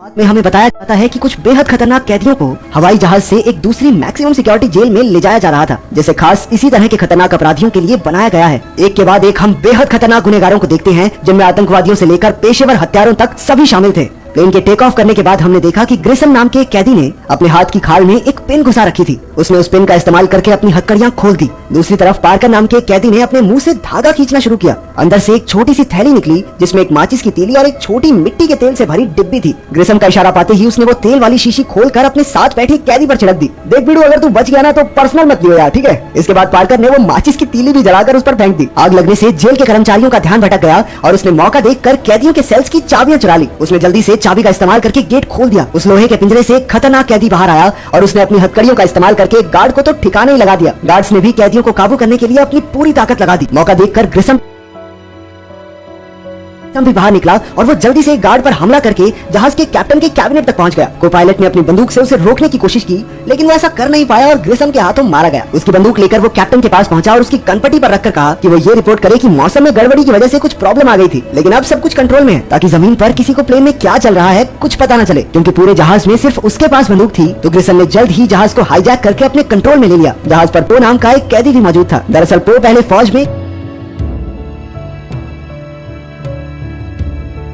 बाद में हमें बताया जाता है कि कुछ बेहद खतरनाक कैदियों को हवाई जहाज से एक दूसरी मैक्सिमम सिक्योरिटी जेल में ले जाया जा रहा था, जिसे खास इसी तरह के खतरनाक अपराधियों के लिए बनाया गया है। एक के बाद एक हम बेहद खतरनाक गुनहगारों को देखते हैं, जिनमें आतंकवादियों से लेकर पेशेवर हत्यारों तक सभी शामिल थे। प्लेन के टेक ऑफ करने के बाद हमने देखा कि ग्रिसम नाम के एक कैदी ने अपने हाथ की खाल में एक पिन घुसा रखी थी। उसने उस पिन का इस्तेमाल करके अपनी हथकड़ियां खोल दी। दूसरी तरफ पार्कर नाम के एक कैदी ने अपने मुंह से धागा खींचना शुरू किया। अंदर से एक छोटी सी थैली निकली, जिसमें एक माचिस की तीली और एक छोटी मिट्टी के तेल से भरी डिब्बी थी। ग्रिसम का इशारा पाते ही उसने वो तेल वाली शीशी खोलकर अपने साथ बैठे कैदी पर छिड़क दी। देख बिड़ू, अगर तू बच गया ना तो पर्सनल मत लियो यार, ठीक है। इसके बाद पार्कर ने वो माचिस की तीली भी जलाकर उस पर फेंक दी। आग लगने से जेल के कर्मचारियों का ध्यान भटक गया और उसने मौका देखकर कैदियों के सेल्स की चाबियां चुरा ली। उसने जल्दी से चाबी का इस्तेमाल करके गेट खोल दिया। उस लोहे के पिंजरे से एक खतरनाक कैदी बाहर आया और उसने अपनी हथकड़ियों का इस्तेमाल करके गार्ड को तो ठिकाने ही लगा दिया। गार्ड्स ने भी कैदियों को काबू करने के लिए अपनी पूरी ताकत लगा दी। मौका देखकर ग्रिसम भी बाहर निकला और वो जल्दी से एक गार्ड पर हमला करके जहाज के कैप्टन के कैबिनेट तक पहुंच गया। को पायलट ने अपनी बंदूक से उसे रोकने की कोशिश की, लेकिन वो ऐसा कर नहीं पाया और ग्रिसम के हाथों मारा गया। उसकी बंदूक लेकर वो कैप्टन के पास पहुंचा और उसकी कनपट्टी पर रखकर कहा कि वो ये रिपोर्ट करे कि मौसम में गड़बड़ी की वजह से कुछ प्रॉब्लम आ गई थी, लेकिन अब सब कुछ कंट्रोल में है, ताकि जमीन पर किसी को प्लेन में क्या चल रहा है कुछ पता न चले। क्योंकि पूरे जहाज में सिर्फ उसके पास बंदूक थी, तो ग्रिसम ने जल्द ही जहाज को हाईजैक करके अपने कंट्रोल में ले लिया। जहाज पर पो नाम का एक कैदी भी मौजूद था। दरअसल पो पहले फौज में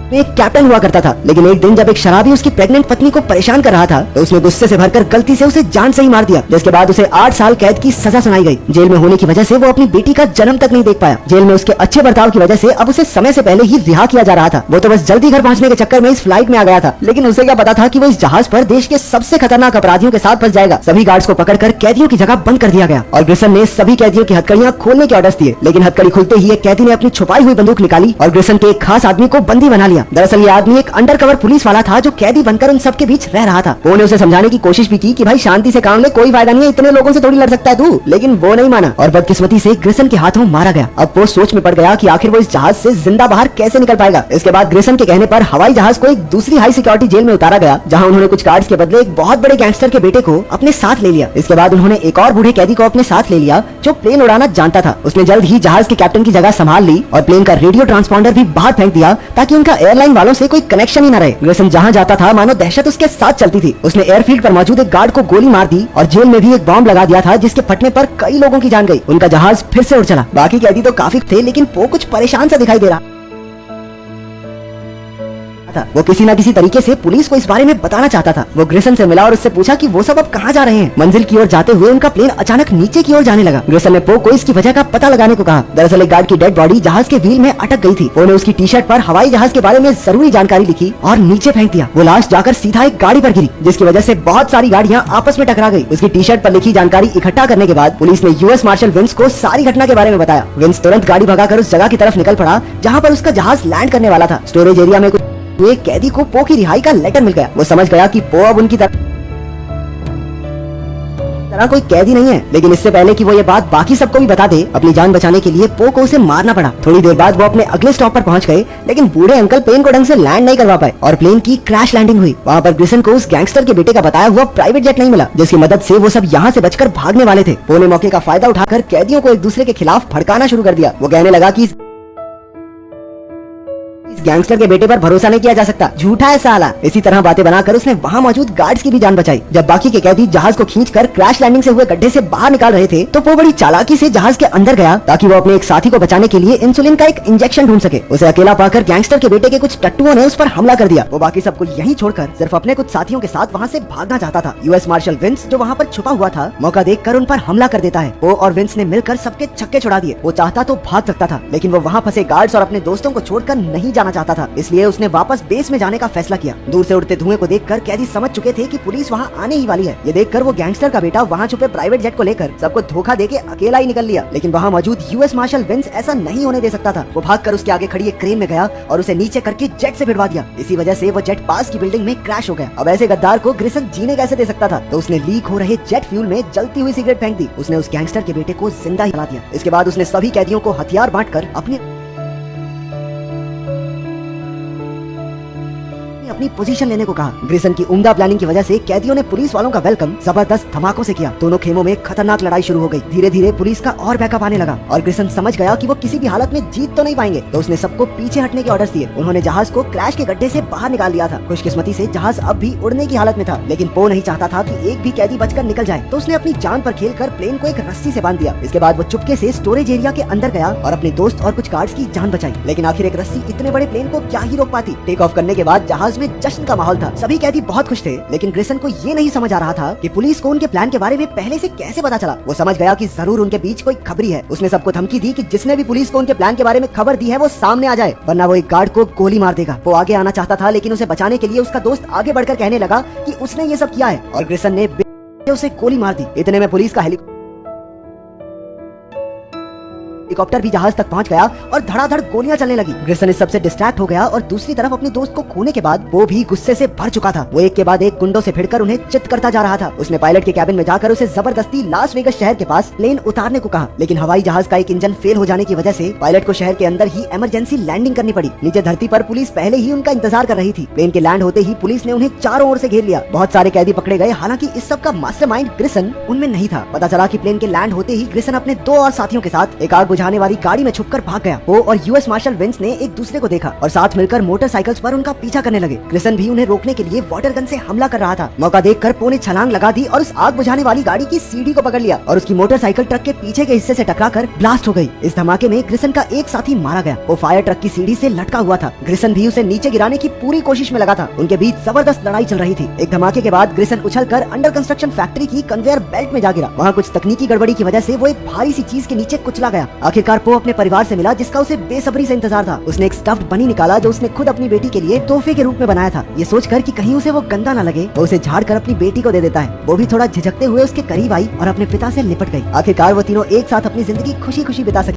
एक कैप्टन हुआ करता था, लेकिन एक दिन जब एक शराबी उसकी प्रेग्नेंट पत्नी को परेशान कर रहा था, तो उसने गुस्से से भरकर गलती से उसे जान से ही मार दिया, जिसके बाद उसे 8 साल कैद की सजा सुनाई गई। जेल में होने की वजह से वो अपनी बेटी का जन्म तक नहीं देख पाया। जेल में उसके अच्छे बर्ताव की वजह से अब उसे समय से पहले ही रिहा किया जा रहा था। वो तो बस जल्दी घर पहुंचने के चक्कर में इस फ्लाइट में आ गया था, लेकिन उसे क्या पता था कि वो इस जहाज पर देश के सबसे खतरनाक अपराधियों के साथ फंस जाएगा। सभी गार्ड्स को पकड़कर कैदियों की जगह बंद कर दिया गया और ग्रिसम ने सभी कैदियों की हथकड़ियां खोलने के ऑर्डर्स दिए, लेकिन हथकड़ी खुलते ही एक कैदी ने अपनी छुपाई हुई बंदूक निकाली और ग्रिसम के एक खास आदमी को बंदी बना लिया। दरअसल ये आदमी एक अंडरकवर पुलिस वाला था जो कैदी बनकर उन सबके बीच रह रहा था। वो ने उसे समझाने की कोशिश भी की कि भाई शांति से काम ले, कोई फायदा नहीं है, इतने लोगों से थोड़ी लड़ सकता है तू, लेकिन वो नहीं माना और बदकिस्मती से ग्रिसम के हाथों मारा गया। अब वो सोच में पड़ गया कि आखिर वो इस जहाज से जिंदा बाहर कैसे निकल पाएगा। इसके बाद ग्रिसम के कहने पर हवाई जहाज को एक दूसरी हाई सिक्योरिटी जेल में उतारा गया, जहाँ उन्होंने कुछ गार्ड्स के बदले एक बहुत बड़े गैंगस्टर के बेटे को अपने साथ ले लिया। इसके बाद उन्होंने एक और बूढ़े कैदी को अपने साथ ले लिया जो प्लेन उड़ाना जानता था। उसने जल्द ही जहाज के कैप्टन की जगह संभाल ली और प्लेन का रेडियो ट्रांसपॉन्डर भी बाहर फेंक दिया, ताकि उनका एयरलाइन वालों से कोई कनेक्शन ही न रहे। ग्रिसम जहाँ जाता था मानो दहशत उसके साथ चलती थी। उसने एयरफील्ड पर मौजूद एक गार्ड को गोली मार दी और जेल में भी एक बॉम्ब लगा दिया था, जिसके फटने पर कई लोगों की जान गई। उनका जहाज फिर से उड़ चला। बाकी कैदी तो काफी थे, लेकिन पो कुछ परेशान सा दिखाई दे रहा था। वो किसी न किसी तरीके से पुलिस को इस बारे में बताना चाहता था। वो ग्रिसम से मिला और उससे पूछा कि वो सब अब कहाँ जा रहे हैं। मंजिल की ओर जाते हुए उनका प्लेन अचानक नीचे की ओर जाने लगा। ग्रिसम ने पो को इसकी वजह का पता लगाने को कहा। दरअसल एक गार्ड की डेड बॉडी जहाज के व्हील में अटक गई थी। पो ने उसकी टी शर्ट पर हवाई जहाज के बारे में जरूरी जानकारी लिखी और नीचे फेंक दिया। वो लाश जाकर सीधा एक गाड़ी पर गिरी, जिसकी वजह से बहुत सारी गाड़ियाँ आपस में टकरा गई। उसकी टी शर्ट पर लिखी जानकारी इकट्ठा करने के बाद पुलिस ने यूएस मार्शल विंस को सारी घटना के बारे में बताया। विंस तुरंत गाड़ी भगाकर उस जगह की तरफ निकल पड़ा जहाँ पर उसका जहाज लैंड करने वाला था। स्टोरेज एरिया में एक कैदी को पो की रिहाई का लेटर मिल गया। वो समझ गया कि पो अब उनकी तरह कोई कैदी नहीं है, लेकिन इससे पहले कि वो ये बात बाकी सबको भी बता दे, अपनी जान बचाने के लिए पो को उसे मारना पड़ा। थोड़ी देर बाद वो अपने अगले स्टॉप पर पहुंच गए, लेकिन बूढ़े अंकल प्लेन को ढंग से लैंड नहीं करवा पाए और प्लेन की क्रैश लैंडिंग हुई। वहाँ पर ग्रिसम को उस गैंगस्टर के बेटे का बताया हुआ प्राइवेट जेट नहीं मिला, जिसकी मदद से वो सब यहाँ से बचकर भागने वाले थे। पो ने मौके का फायदा उठाकर कैदियों को एक दूसरे के खिलाफ भड़काना शुरू कर दिया। वो कहने लगा कि गैंगस्टर के बेटे पर भरोसा नहीं किया जा सकता, झूठा है साला। इसी तरह बातें बनाकर उसने वहाँ मौजूद गार्ड्स की भी जान बचाई। जब बाकी के कैदी जहाज को खींचकर क्रैश लैंडिंग से हुए गड्ढे से बाहर निकाल रहे थे, तो वो बड़ी चालाकी से जहाज के अंदर गया, ताकि वो अपने एक साथी को बचाने के लिए इंसुलिन का एक इंजेक्शन ढूंढ सके। उसे अकेला पाकर गैंगस्टर के बेटे के कुछ टट्टुओं ने उस पर हमला कर दिया। वो बाकी सबको यहीं छोड़कर सिर्फ अपने कुछ साथियों के साथ वहाँ से भागना चाहता था। यूएस मार्शल विंस जो वहाँ पर छुपा हुआ था, मौका देखकर उन पर हमला कर देता है। वो और विंस ने मिलकर सबके छक्के छुड़ा दिए। वो चाहता तो भाग सकता था, लेकिन वो वहाँ फंसे गार्ड्स और अपने दोस्तों को छोड़कर नहीं जाना चाहता था, इसलिए उसने वापस बेस में जाने का फैसला किया। दूर से उड़ते धुएं को देखकर कैदी समझ चुके थे कि पुलिस वहाँ आने ही वाली है। ये देखकर वो गैंगस्टर का बेटा वहाँ छुपे प्राइवेट जेट को लेकर सबको धोखा देके अकेला ही निकल लिया, लेकिन वहाँ मौजूद यूएस मार्शल विंस ऐसा नहीं होने दे सकता था। वो भागकर उसके आगे खड़ी एक क्रेन में गया और उसे नीचे करके जेट से भिड़वा दिया। इसी वजह से वो जेट पास की बिल्डिंग में क्रैश हो गया। अब ऐसे गद्दार को ग्रिसम जीने कैसे दे सकता था, तो उसने लीक हो रहे जेट फ्यूल में जलती हुई सिगरेट फेंक दी। उसने उस गैंगस्टर के बेटे को जिंदा ही जला दिया। इसके बाद उसने सभी कैदियों को हथियार बांटकर अपने अपनी पोजीशन लेने को कहा। ग्रिसन की उम्दा प्लानिंग की वजह से कैदियों ने पुलिस वालों का वेलकम जबरदस्त धमाकों से किया। दोनों खेमों में खतरनाक लड़ाई शुरू हो गई। धीरे धीरे पुलिस का और बैकअप आने लगा और ग्रिसन समझ गया कि वो किसी भी हालत में जीत तो नहीं पाएंगे, तो उसने सबको पीछे हटने के ऑर्डर्स दिए। उन्होंने जहाज को क्रैश के गड्ढे से बाहर निकाल लिया था। खुशकिस्मती से जहाज अब भी उड़ने की हालत में था, लेकिन पो नहीं चाहता था कि एक भी कैदी बचकर निकल जाए, तो उसने अपनी जान पर खेलकर प्लेन को एक रस्सी से बांध दिया। इसके बाद वो चुपके से स्टोरेज एरिया के अंदर गया और अपने दोस्त और कुछ गार्ड्स की जान बचाई। लेकिन आखिर एक रस्सी इतने बड़े प्लेन को क्या ही रोक पाती। टेक ऑफ करने के बाद जहाज में जश्न का माहौल था। सभी कैदी बहुत खुश थे, लेकिन ग्रिसन को ये नहीं समझ आ रहा था कि पुलिस को उनके प्लान के बारे में पहले से कैसे पता चला। वो समझ गया कि जरूर उनके बीच कोई खबरी है। उसने सबको धमकी दी कि जिसने भी पुलिस को उनके प्लान के बारे में खबर दी है वो सामने आ जाए, वरना वो एक गार्ड को गोली मार देगा। वो आगे आना चाहता था, लेकिन उसे बचाने के लिए उसका दोस्त आगे बढ़कर कहने लगा कि उसने ये सब किया है और ग्रिसन ने उसे गोली मार दी। इतने में पुलिस का हेलीकॉप्टर भी जहाज तक पहुंच गया और धड़ाधड़ गोलियां चलने लगी। ग्रिसन इस सबसे डिस्ट्रैक्ट हो गया और दूसरी तरफ अपने दोस्त को खोने के बाद वो भी गुस्से से भर चुका था। वो एक के बाद एक गुंडों से भिड़कर उन्हें चित करता जा रहा था। उसने पायलट के कैबिन में जाकर उसे जबरदस्ती लास वेगस शहर के पास प्लेन उतारने को कहा, लेकिन हवाई जहाज का एक इंजन फेल हो जाने की वजह से पायलट को शहर के अंदर ही इमरजेंसी लैंडिंग करनी पड़ी। नीचे धरती पर पुलिस पहले ही उनका इंतजार कर रही थी। प्लेन के लैंड होते ही पुलिस ने उन्हें चारों ओर से घेर लिया। बहुत सारे कैदी पकड़े गए। हालांकि इस सब का मास्टरमाइंड ग्रिसन उनमें नहीं था। पता चला कि प्लेन के लैंड होते ही ग्रिसन अपने 2 और साथियों के साथ एक आग बुझाने वाली गाड़ी में छुपकर भाग गया। वो और यूएस मार्शल विंस ने एक दूसरे को देखा और साथ मिलकर मोटरसाइकिल्स पर उनका पीछा करने लगे। ग्रिसन भी उन्हें रोकने के लिए वाटर गन से हमला कर रहा था। मौका देखकर पो ने छलांग लगा दी और उस आग बुझाने वाली गाड़ी की सीढ़ी को पकड़ लिया और उसकी मोटरसाइकिल ट्रक के पीछे के हिस्से से टकराकर ब्लास्ट हो गई। इस धमाके में ग्रिसन का एक साथी मारा गया। वो फायर ट्रक की सीढ़ी से लटका हुआ था। ग्रिसन भी उसे नीचे गिराने की पूरी कोशिश में लगा था। उनके बीच जबरदस्त लड़ाई चल रही थी। एक धमाके के बाद ग्रिसन उछलकर अंडर कंस्ट्रक्शन फैक्ट्री की कन्वेयर बेल्ट में जा गिरा। वहाँ कुछ तकनीकी गड़बड़ी की वजह से वो एक भारी सी चीज के नीचे कुचला गया। आखिरकार पो अपने परिवार से मिला, जिसका उसे बेसब्री से इंतजार था। उसने एक स्टफ्ड बनी निकाला जो उसने खुद अपनी बेटी के लिए तोहफे के रूप में बनाया था। ये सोचकर कि कहीं उसे वो गंदा न लगे, वो उसे झाड़कर अपनी बेटी को दे देता है। वो भी थोड़ा झिझकते हुए उसके करीब आई और अपने पिता से लिपट गई। आखिरकार वो तीनों एक साथ अपनी जिंदगी खुशी खुशी बिता सके।